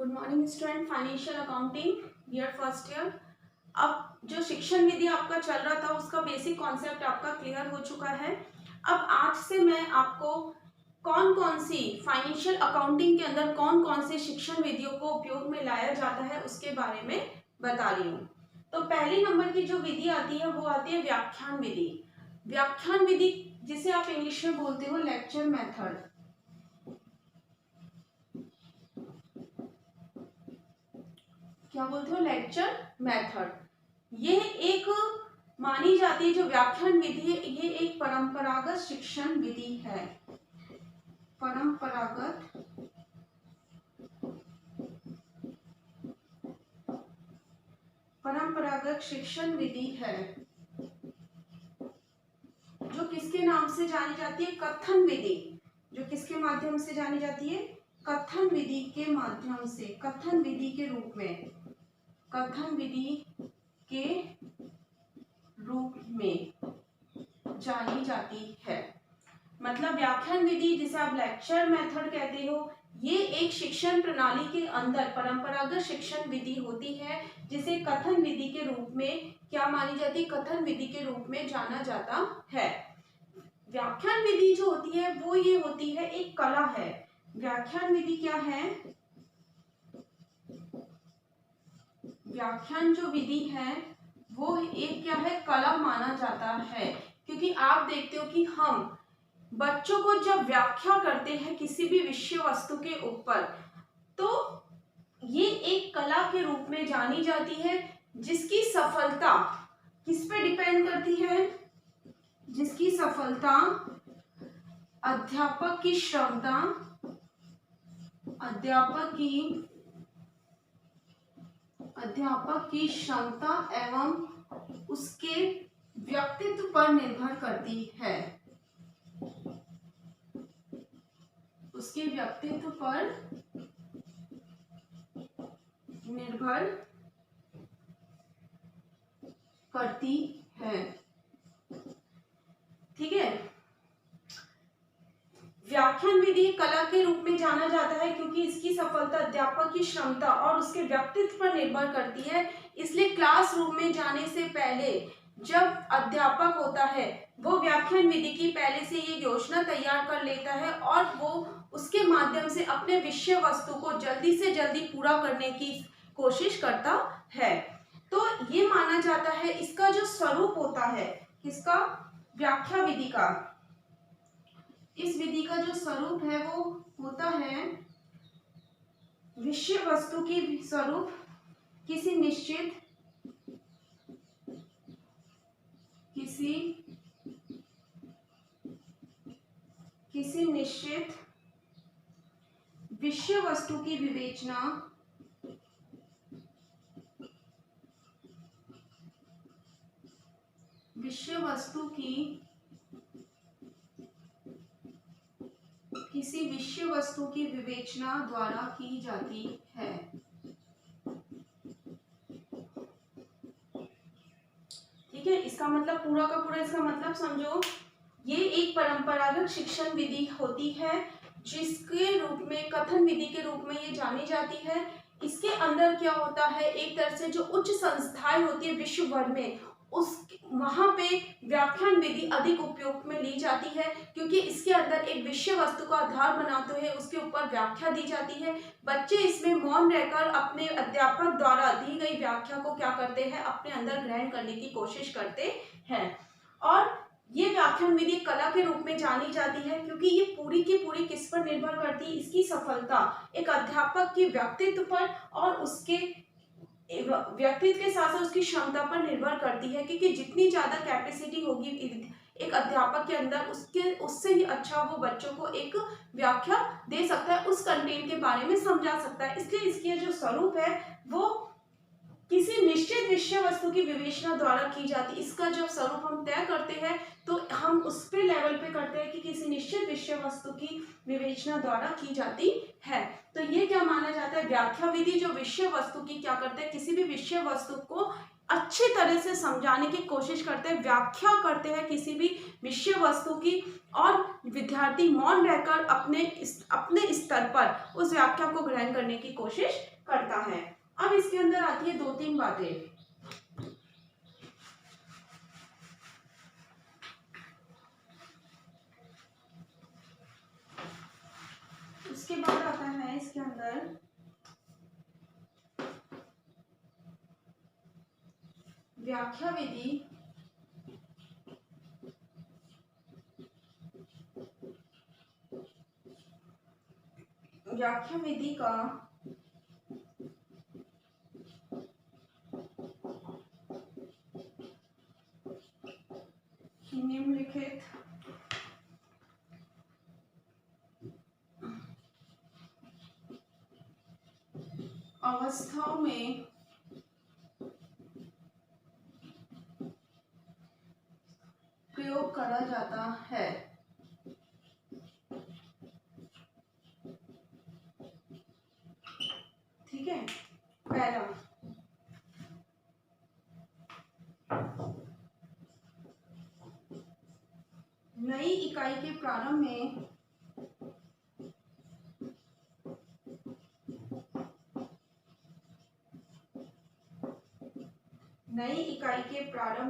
Good morning student. Financial accounting year first year. अब जो शिक्षण विधि आपका चल रहा था उसका बेसिक कॉन्सेप्ट आपका क्लियर हो चुका है। अब आज से मैं आपको कौन कौन सी फाइनेंशियल अकाउंटिंग के अंदर कौन कौन सी शिक्षण विधियों को उपयोग में लाया जाता है उसके बारे में बता रही हूँ। तो पहली नंबर की जो विधि आती है वो आती है व्याख्यान विधि। व्याख्यान विधि जिसे आप इंग्लिश में बोलते हो लेक्चर मेथड। क्या बोलते हो? Lecture method. ये एक मानी जाती है जो व्याख्यान विधि है, ये एक परंपरागत शिक्षण विधि है। परंपरागत शिक्षण विधि है जो किसके नाम से जानी जाती है? कथन विधि। जो किसके माध्यम से जानी जाती है? कथन विधि के माध्यम से, कथन विधि के रूप में, कथन विधि के रूप में जानी जाती है। मतलब व्याख्यान विधि जिसे आप लेक्चर मेथड कहते हो, ये एक शिक्षण प्रणाली के अंदर परंपरागत शिक्षण विधि होती है जिसे कथन विधि के रूप में क्या मानी जाती है? कथन विधि के रूप में जाना जाता है। व्याख्यान विधि जो होती है वो ये होती है, एक कला है। व्याख्यान विधि क्या है? व्याख्यान जो विधि है वो एक क्या है? कला माना जाता है। क्योंकि आप देखते हो कि हम बच्चों को जब व्याख्या करते हैं किसी भी विषय वस्तु के ऊपर, तो ये एक कला के रूप में जानी जाती है जिसकी सफलता किस पे डिपेंड करती है? जिसकी सफलता अध्यापक की क्षमता, अध्यापक की क्षमता एवं उसके व्यक्तित्व पर निर्भर करती है। उसके व्यक्तित्व पर निर्भर करती है। ठीक है। व्याख्यान विधि कला के रूप में जाना जाता है क्योंकि इसकी सफलता अध्यापक की क्षमता और उसके व्यक्तित्व पर निर्भर करती है। इसलिए क्लासरूम में जाने से पहले जब अध्यापक होता है वो व्याख्यान विधि की पहले से ये योजना तैयार कर लेता है और वो उसके माध्यम से अपने विषय वस्तु को जल्दी से जल्दी पूरा करने की कोशिश करता है। तो ये माना जाता है, इसका जो स्वरूप होता है किसका? व्याख्या विधि का। इस विधि का जो स्वरूप है वो होता है विषय वस्तु की स्वरूप किसी निश्चित विषय वस्तु की विवेचना किसी विषय वस्तु की विवेचना द्वारा की जाती है। ठीक है। इसका मतलब पूरा का पूरा इसका मतलब समझो, ये एक परंपरागत शिक्षण विधि होती है जिसके रूप में कथन विधि के रूप में ये जानी जाती है। इसके अंदर क्या होता है, एक तरह से जो उच्च संस्थाएं होती है विश्व भर में, उस वहां पे व्याख्यान विधि अधिक उपयोग में ली जाती है क्योंकि इसके अंदर एक विषय वस्तु का आधार बनाते हुए उसके ऊपर व्याख्या दी जाती है। बच्चे इसमें मौन रहकर अपने अध्यापक द्वारा दी गई व्याख्या को क्या करते हैं? अपने अंदर ग्रहण करने की कोशिश करते हैं। और ये व्याख्यान विधि कला के रूप में जानी जाती है क्योंकि ये पूरी की पूरी किस पर निर्भर करती है? इसकी सफलता एक अध्यापक की व्यक्तित्व पर और उसके व्यक्तित्व के साथ साथ उसकी क्षमता पर निर्भर करती है। क्योंकि जितनी ज्यादा कैपेसिटी होगी एक अध्यापक के अंदर, उससे ही अच्छा वो बच्चों को एक व्याख्या दे सकता है, उस कंटेंट के बारे में समझा सकता है। इसलिए इसकी जो स्वरूप है वो किसी निश्चित विषय वस्तु की विवेचना द्वारा की जाती है। इसका जब स्वरूप हम तय करते हैं तो हम उस पे लेवल पे करते हैं कि किसी निश्चित विषय वस्तु की विवेचना द्वारा की जाती है। तो ये क्या माना जाता है? व्याख्या विधि जो विषय वस्तु की क्या करते हैं? किसी भी विषय वस्तु को अच्छी तरह से समझाने की कोशिश करते हैं, व्याख्या करते हैं किसी भी विषय वस्तु की, और विद्यार्थी मौन रहकर अपने स्तर स्तर पर उस व्याख्या को ग्रहण करने की कोशिश करता है। अब इसके अंदर आती है 2-3 बातें। उसके बाद आता है इसके अंदर व्याख्या विधि का निम्नलिखित अवस्थाओं में प्रयोग करा जाता है। ठीक है, पहला नई इकाई के प्रारंभ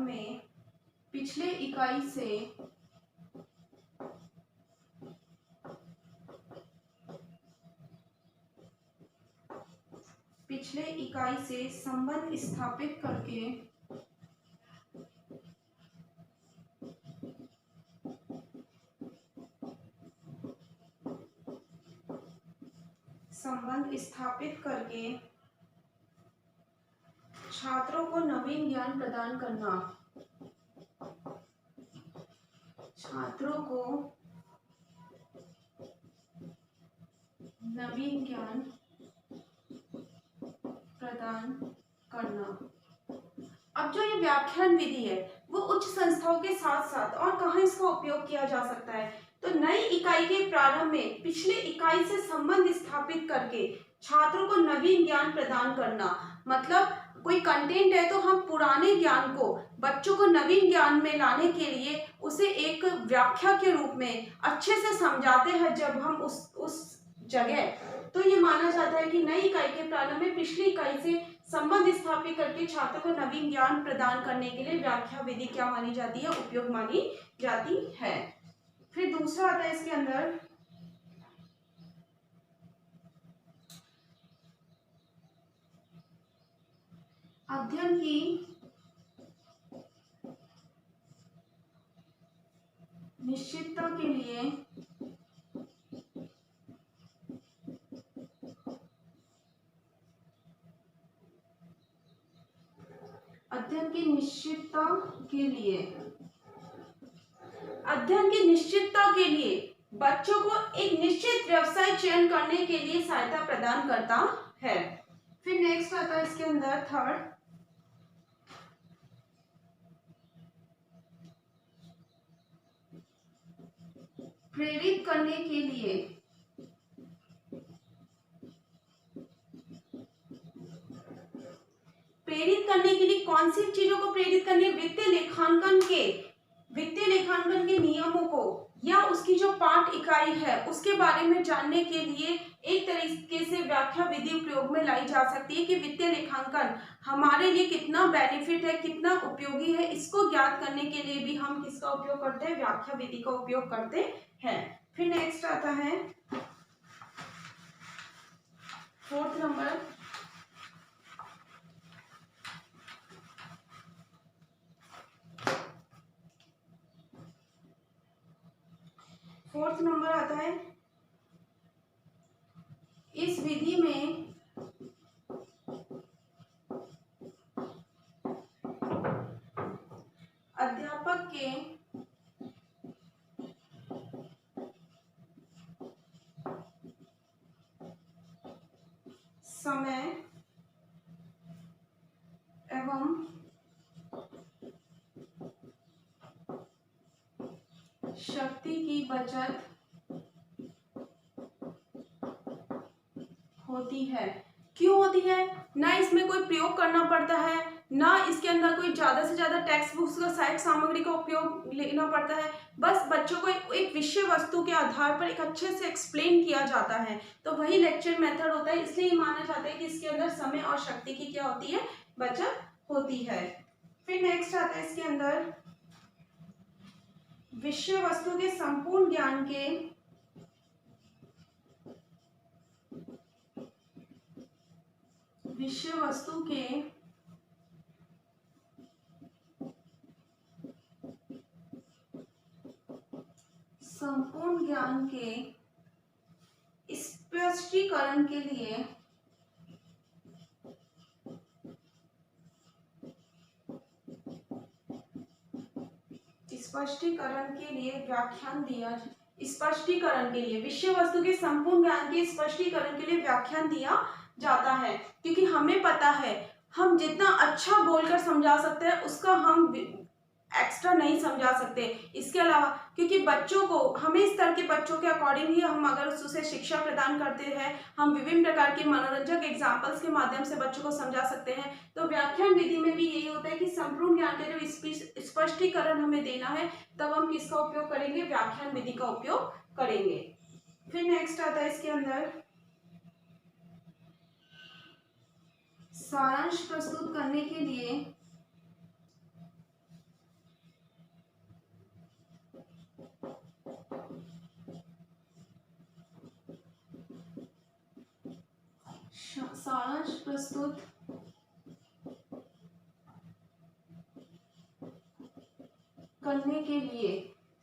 में पिछले इकाई से संबंध स्थापित करके छात्रों को नवीन ज्ञान प्रदान करना। अब जो ये व्याख्यान विधि है वो उच्च संस्थाओं के साथ साथ और कहाँ इसका उपयोग किया जा सकता है, तो नई इकाई के प्रारंभ में पिछले इकाई से संबंध स्थापित करके छात्रों को नवीन ज्ञान प्रदान करना। मतलब कोई कंटेंट है तो हम पुराने ज्ञान को बच्चों को नवीन ज्ञान में लाने के लिए उसे एक व्याख्या के रूप में अच्छे से समझाते हैं। जब हम उस जगह, तो ये माना जाता है कि नई इकाई के प्रारंभ में पिछली इकाई से संबंध स्थापित करके छात्रों को नवीन ज्ञान प्रदान करने के लिए व्याख्या विधि क्या मानी जाती है, उपयोग मानी जाती है। फिर दूसरा आता है इसके अंदर अध्ययन की निश्चितता के लिए अध्ययन की निश्चितता के लिए बच्चों को एक निश्चित व्यवसाय चयन करने के लिए सहायता प्रदान करता है। फिर नेक्स्ट आता है इसके अंदर थर्ड, प्रेरित करने के लिए कौन सी चीजों को प्रेरित करनी है, वित्तीय लेखांकन के नियमों को या उसकी जो पाठ इकाई है उसके बारे में जानने के लिए एक तरीके से व्याख्या विधि प्रयोग में लाई जा सकती है कि वित्तीय लेखांकन हमारे लिए कितना बेनिफिट है, कितना उपयोगी है। इसको ज्ञात करने के लिए भी हम किसका उपयोग करते हैं, व्याख्या विधि का उपयोग करते हैं। फिर नेक्स्ट आता है फोर्थ नंबर, आता है इस विधि में अध्यापक के समय एवं शक्ति की बचत होती है। क्यों होती है? ना इसमें कोई प्रयोग करना पड़ता है, ना इसके अंदर कोई ज्यादा से ज्यादा टेक्स्ट बुक्स का साहित्य सामग्री का उपयोग लेना पड़ता है, बस बच्चों को एक विषय वस्तु के आधार पर एक अच्छे से एक्सप्लेन किया जाता है, तो वही लेक्चर मेथड होता है। इसलिए माना जाता है कि इसके अंदर समय और शक्ति की क्या होती है, बचत होती है। फिर नेक्स्ट आता है इसके अंदर विषय वस्तु के संपूर्ण ज्ञान के विषय वस्तु के संपूर्ण ज्ञान के स्पष्टीकरण के लिए व्याख्यान दिया, स्पष्टीकरण के लिए विषय वस्तु के संपूर्ण ज्ञान के स्पष्टीकरण के लिए व्याख्यान दिया जाता है। क्योंकि हमें पता है हम जितना अच्छा बोलकर समझा सकते हैं उसका हम एक्स्ट्रा नहीं समझा सकते। इसके अलावा क्योंकि बच्चों को हमें इस तरह के बच्चों के अकॉर्डिंग ही हम अगर उसे शिक्षा प्रदान करते हैं, हम विभिन्न प्रकार के मनोरंजक एग्जाम्पल्स के माध्यम से बच्चों को समझा सकते हैं। तो व्याख्यान विधि में भी यही होता है कि संपूर्ण ज्ञान का जब स्पष्टीकरण हमें देना है तब हम किसका उपयोग करेंगे, व्याख्यान विधि का उपयोग करेंगे। फिर नेक्स्ट आता है इसके अंदर सारांश प्रस्तुत करने के लिए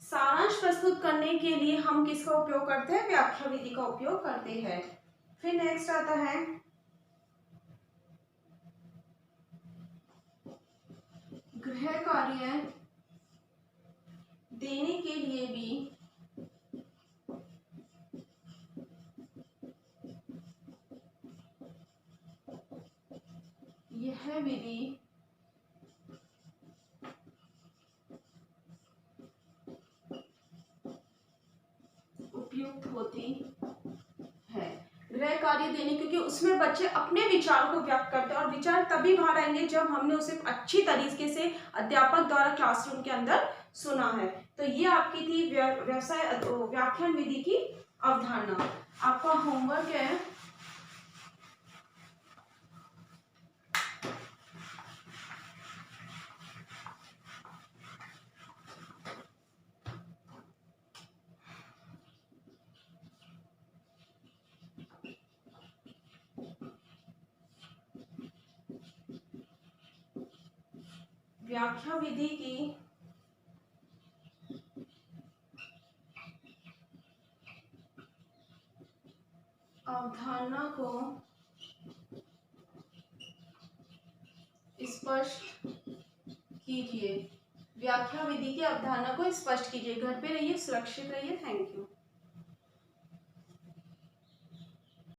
सारांश प्रस्तुत करने के लिए हम किसका उपयोग करते हैं, व्याख्या विधि का उपयोग करते हैं। फिर नेक्स्ट आता है गृह कार्य देने के लिए भी यह विधि उपयुक्त होती है। गृह कार्य देने, क्योंकि उसमें बच्चे अपने विचार को व्यक्त करते हैं और विचार तभी बाहर आएंगे जब हमने उसे अच्छी तरीके से अध्यापक द्वारा क्लासरूम के अंदर सुना है। तो ये आपकी थी व्याख्यान विधि की अवधारणा। आपका होमवर्क है व्याख्या विधि की अवधारणा को स्पष्ट कीजिए। व्याख्या विधि की अवधारणा को स्पष्ट कीजिए। घर पे रहिए, सुरक्षित रहिए। Thank you.